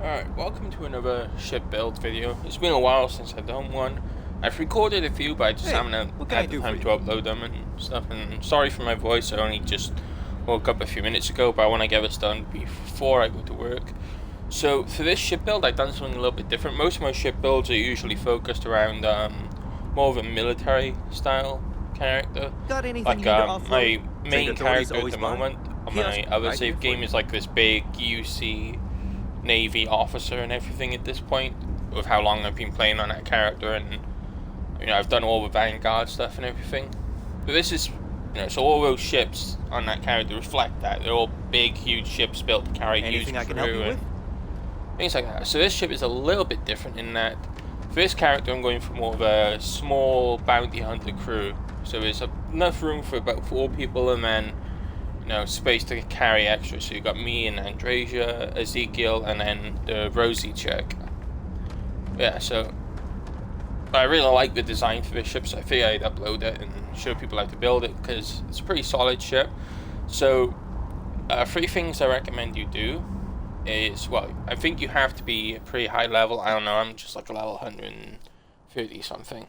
Alright, welcome to another ship build video. It's been a while since I've done one. I've recorded a few, but I just Hey, haven't what can I had the do for time you? to upload them and stuff. And sorry for my voice, I only just woke up a few minutes ago, but I want to get this done before I go to work. So for this ship build, I've done something a little bit different. Most of my ship builds are usually focused around more of a military style character. Got anything Like you need to offload? my Trade main authorities character at always the buy? moment on Kiosk my other right here save for game you. is like this big UC Navy officer and everything at this point, with how long I've been playing on that character, and I've done all the Vanguard stuff and everything. But this is, so all those ships on that character reflect that. They're all big, huge ships built to carry huge Anything I can help crew you and with? things like that. So this ship is a little bit different in that for this character I'm going for more of a small bounty hunter crew. So there's enough room for about 4 people, and then space to carry extra. So you got me and Andresia, Ezekiel, and then the Rosie chick. Yeah, so I really like the design for this ship, so I figured I'd upload it and show people how to build it, because it's a pretty solid ship. So 3 things I recommend you do is, well, I think you have to be a pretty high level. I don't know, I'm just like a level 130 something.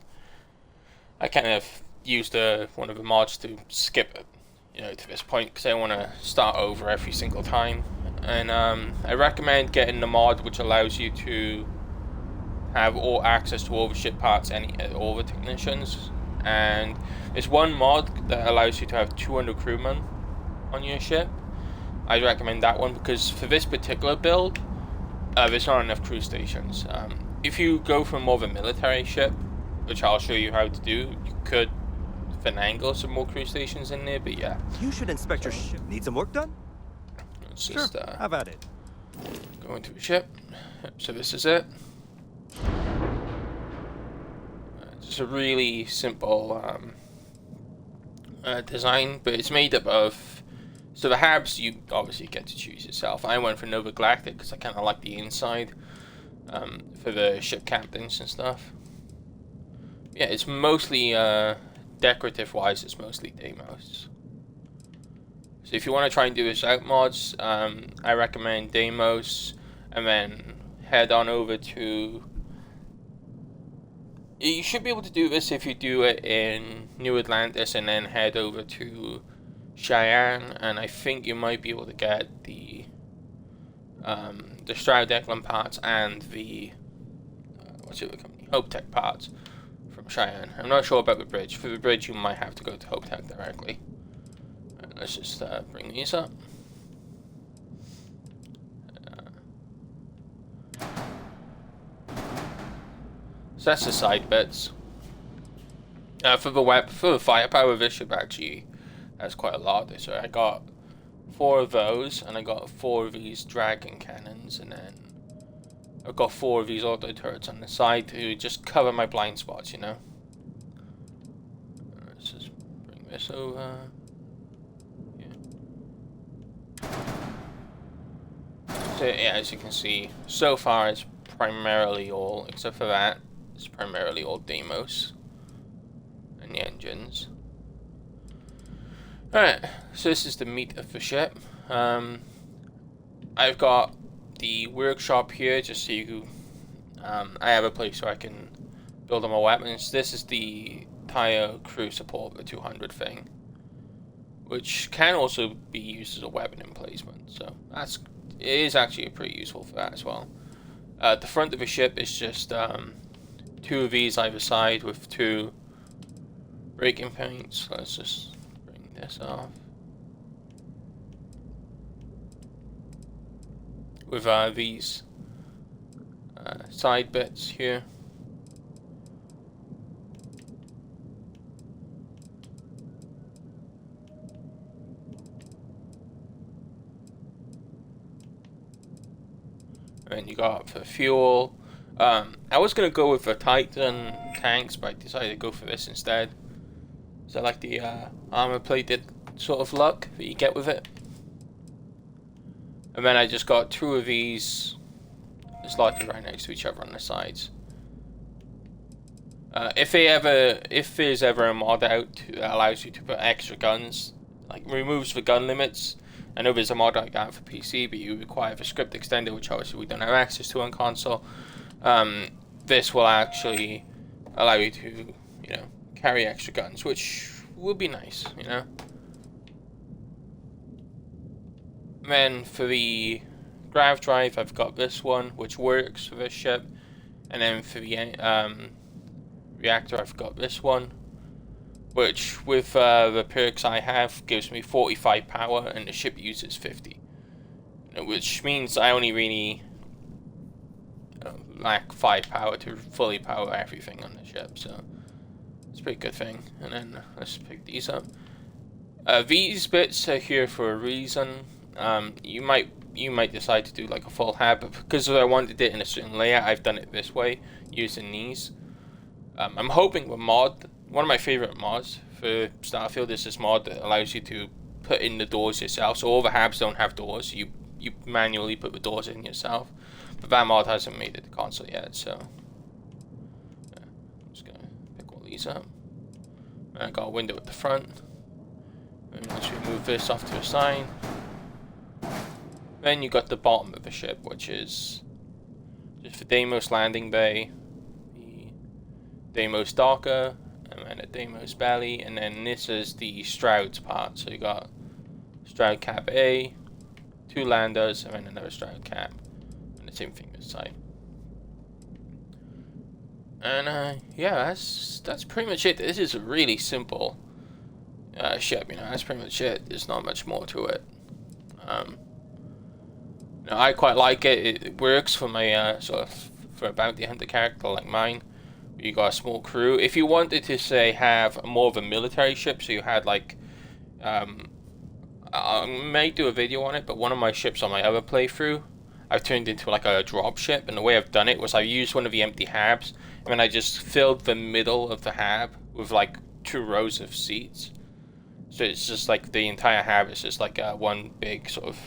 I kind of used one of the mods to skip it, to this point, because I want to start over every single time. And I recommend getting the mod which allows you to have all access to all the ship parts, all the technicians. And there's one mod that allows you to have 200 crewmen on your ship. I recommend that one because for this particular build, there's not enough crew stations. If you go for more of a military ship, which I'll show you how to do, you could finagle some more crew stations in there, but yeah. You should inspect your ship. Need some work done? Let's Sure. just How about it? go into the ship. So this is it. It's a really simple design, but it's made up of, so the habs you obviously get to choose yourself. I went for Nova Galactic because I kind of like the inside for the ship captains and stuff. Yeah, it's mostly decorative wise, it's mostly Deimos. So if you want to try and do this out mods, I recommend Deimos, and then head on over to, you should be able to do this if you do it in New Atlantis and then head over to Cheyenne, and I think you might be able to get the Stroud Declan parts and the what's the other company, Hope Tech parts from Cheyenne. I'm not sure about the bridge. For the bridge, you might have to go to Hope Tech directly. Right, let's just bring these up. So that's the side bits. For the firepower, this ship actually has quite a lot. So I got 4 of those, and I got 4 of these dragon cannons, and then I've got 4 of these auto turrets on the side to just cover my blind spots, Let's just bring this over. Yeah. So yeah, as you can see, so far it's primarily all, except for that, it's primarily all Deimos and the engines. Alright, so this is the meat of the ship. I've got the workshop here just so you I have a place where I can build all my weapons. This is the tire crew support, the 200 thing, which can also be used as a weapon emplacement, so it is actually pretty useful for that as well. The front of the ship is just 2 of these either side with 2 braking points. Let's just bring this off. With these side bits here. And you got for fuel. I was gonna go with the Titan tanks, but I decided to go for this instead. So I like the armor plated sort of look that you get with it. And then I just got 2 of these slotted right next to each other on the sides. If there's ever a mod out that allows you to put extra guns, like removes the gun limits, I know there's a mod like that for PC, but you require the script extender, which obviously we don't have access to on console. This will actually allow you to, you know, carry extra guns, which will be nice, you know. And then for the grav drive, I've got this one, which works for this ship, and then for the reactor, I've got this one, which with the perks I have gives me 45 power, and the ship uses 50, which means I only really lack 5 power to fully power everything on the ship, so it's a pretty good thing. And then let's pick these up. These bits are here for a reason. You might decide to do like a full hab, but because I wanted it in a certain layout, I've done it this way using these. I'm hoping the mod, one of my favorite mods for Starfield is this mod that allows you to put in the doors yourself. So all the habs don't have doors. You manually put the doors in yourself. But that mod hasn't made it to console yet, so yeah, I'm just gonna pick all these up. And I got a window at the front. And once we move this off to the side, then you got the bottom of the ship, which is just the Deimos landing bay, the Deimos docker, and then a Deimos belly, and then this is the Stroud's part. So you got Stroud cap A, 2 landers, and then another Stroud cap. The same thing this side. And yeah, that's pretty much it. This is a really simple ship, you know. That's pretty much it. There's not much more to it. You know, I quite like it. It works for my sort of for a bounty hunter character like mine. You got a small crew. If you wanted to say have more of a military ship, so you had like I may do a video on it, but one of my ships on my other playthrough, I've turned into like a drop ship, and the way I've done it was I used one of the empty habs, and then I just filled the middle of the hab with like 2 rows of seats. So it's just like the entire hab is just like one big sort of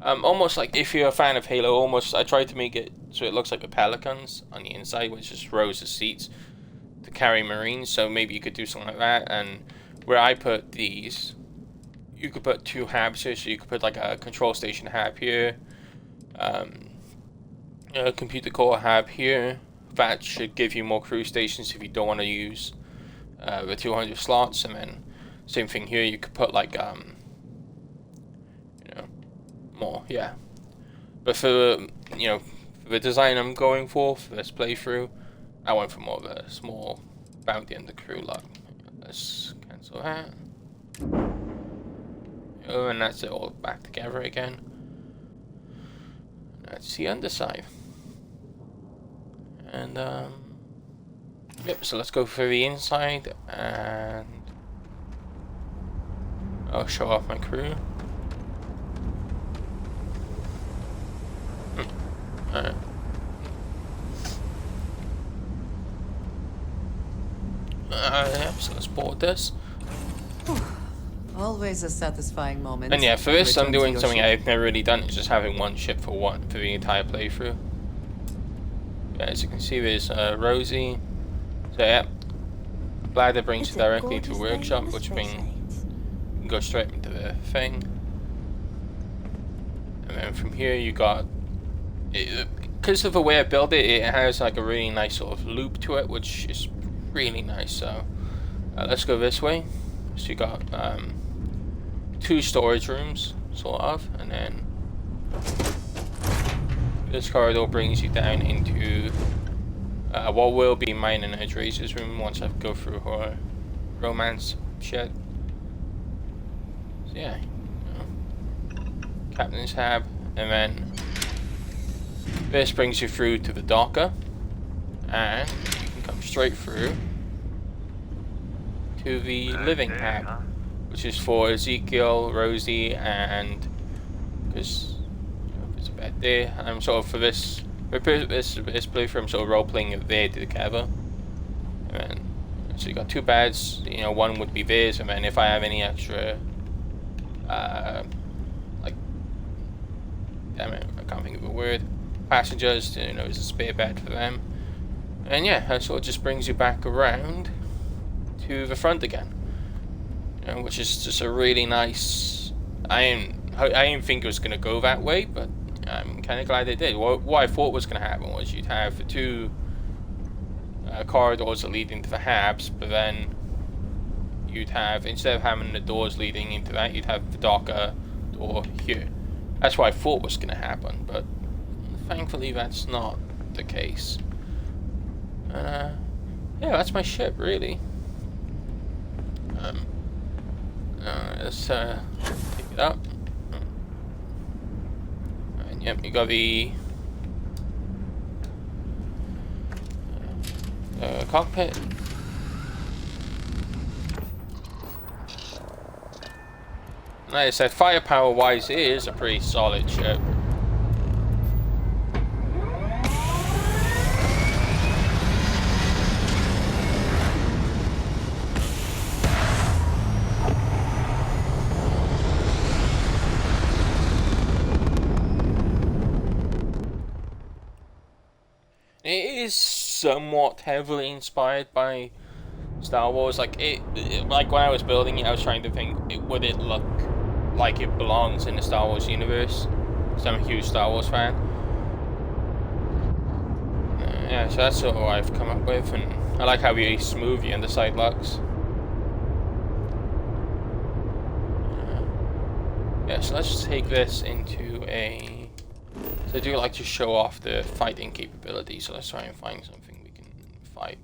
almost like, if you're a fan of Halo, almost I tried to make it so it looks like the Pelicans on the inside, which is rows of seats to carry Marines. So maybe you could do something like that. And where I put these, you could put 2 habs here, so you could put like a control station hab here, a computer core hab here. That should give you more crew stations if you don't want to use the 200 slots. And then same thing here, you could put like you know, more, yeah. But for you know, for the design I'm going for this playthrough, I went for more of a small bounty and the crew look. Let's cancel that. Oh, and that's it all back together again. That's the underside. And yep, so let's go for the inside, and I'll show off my crew. Alright. Yep, so let's board this. Always a satisfying moment. And yeah, for this I'm Return to doing your something ship. I've never really done. It's just having one ship for the entire playthrough. Yeah, as you can see, there's Rosie. So yeah, ladder brings you directly to a workshop, which means you can go straight into the thing. And then from here you got, because of the way I built it, it has like a really nice sort of loop to it, which is really nice. So let's go this way. So you got 2 storage rooms, sort of, and then this corridor brings you down into what will be mine and Adresa's room once I go through her romance shit. So yeah, you know, Captain's Hab, and then this brings you through to the docker, and you can come straight through to the living hab, which is for Ezekiel, Rosie, and because if it's a bad day, I'm sort of for this playthrough, I'm sort of role playing it there together. And then, so you got 2 beds, you know, one would be theirs, and then if I have any extra, like, damn it, I can't think of a word, passengers, you know, there's a spare bed for them. And yeah, that sort of just brings you back around to the front again. which is just a really nice. I didn't think it was gonna go that way, but I'm kind of glad it did. What I thought was gonna happen was you'd have the two corridors that lead into the habs, but then you'd have, instead of having the doors leading into that, you'd have the Docker door here. That's what I thought was gonna happen, but thankfully that's not the case. Yeah, that's my ship, really. Let's pick it up. And yep, you got the cockpit. Like I said, firepower wise, it is a pretty solid ship. It is somewhat heavily inspired by Star Wars. Like like when I was building it, I was trying to think, would it look like it belongs in the Star Wars universe? Because I'm a huge Star Wars fan. Yeah, so that's sort of what I've come up with, and I like how really smooth the underside looks. Yeah, so let's take this into a. So I do like to show off the fighting capability, so let's try and find something we can fight.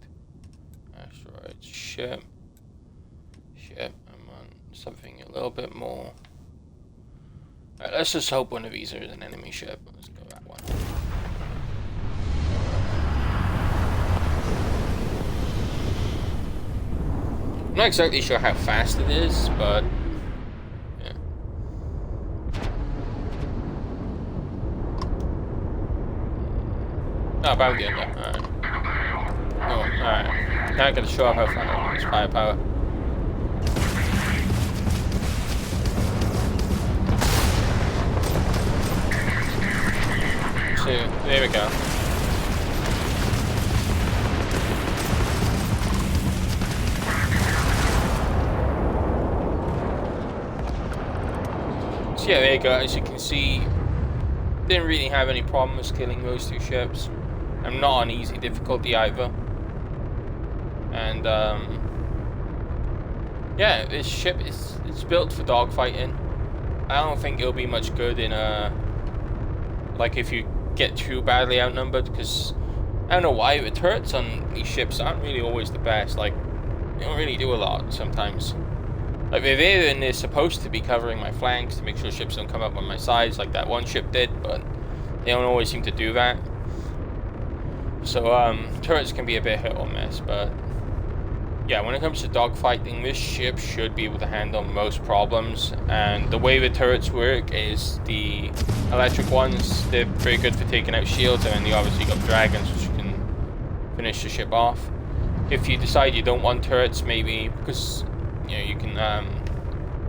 Asteroid, ship. I'm on something a little bit more. Alright, let's just hope one of these is an enemy ship. Let's go that one. I'm not exactly sure how fast it is, but oh, bounty under. Alright. Oh, alright. Now I gotta show off how far it's firepower. So, there we go. So yeah, there you go. As you can see, didn't really have any problems killing those two ships. I'm not on easy difficulty either. And yeah, this ship it's built for dogfighting. I don't think it'll be much good in a like if you get too badly outnumbered, because I don't know why the turrets on these ships aren't really always the best. Like they don't really do a lot sometimes. Like they're there and they're supposed to be covering my flanks to make sure ships don't come up on my sides like that one ship did, but they don't always seem to do that. So turrets can be a bit hit or miss, but yeah, when it comes to dogfighting, this ship should be able to handle most problems. And the way the turrets work is the electric ones, they're pretty good for taking out shields, and then you obviously got dragons, which you can finish the ship off. If you decide you don't want turrets, maybe because you know you can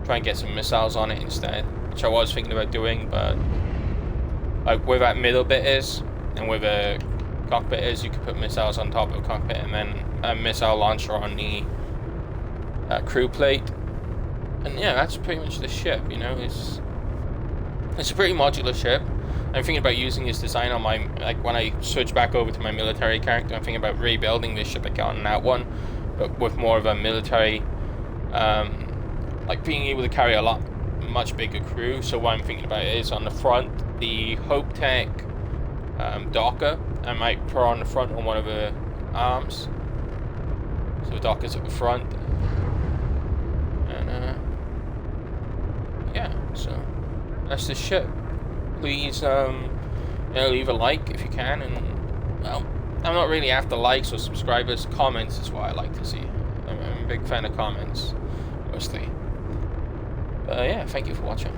try and get some missiles on it instead, which I was thinking about doing, but like where that middle bit is and where the cockpit is, you can put missiles on top of the cockpit and then a missile launcher on the crew plate. And yeah, that's pretty much the ship, you know. It's a pretty modular ship. I'm thinking about using this design on my, like when I switch back over to my military character, I'm thinking about rebuilding this ship I got on that one, but with more of a military, like being able to carry a much bigger crew. So what I'm thinking about is on the front, the Hope Tech Docker, I might put on the front on one of the arms. So the Docker's at the front. And yeah, so that's the ship. Please you know, leave a like if you can, and well, I'm not really after likes or subscribers. Comments is what I like to see. I'm a big fan of comments, mostly. But yeah, thank you for watching.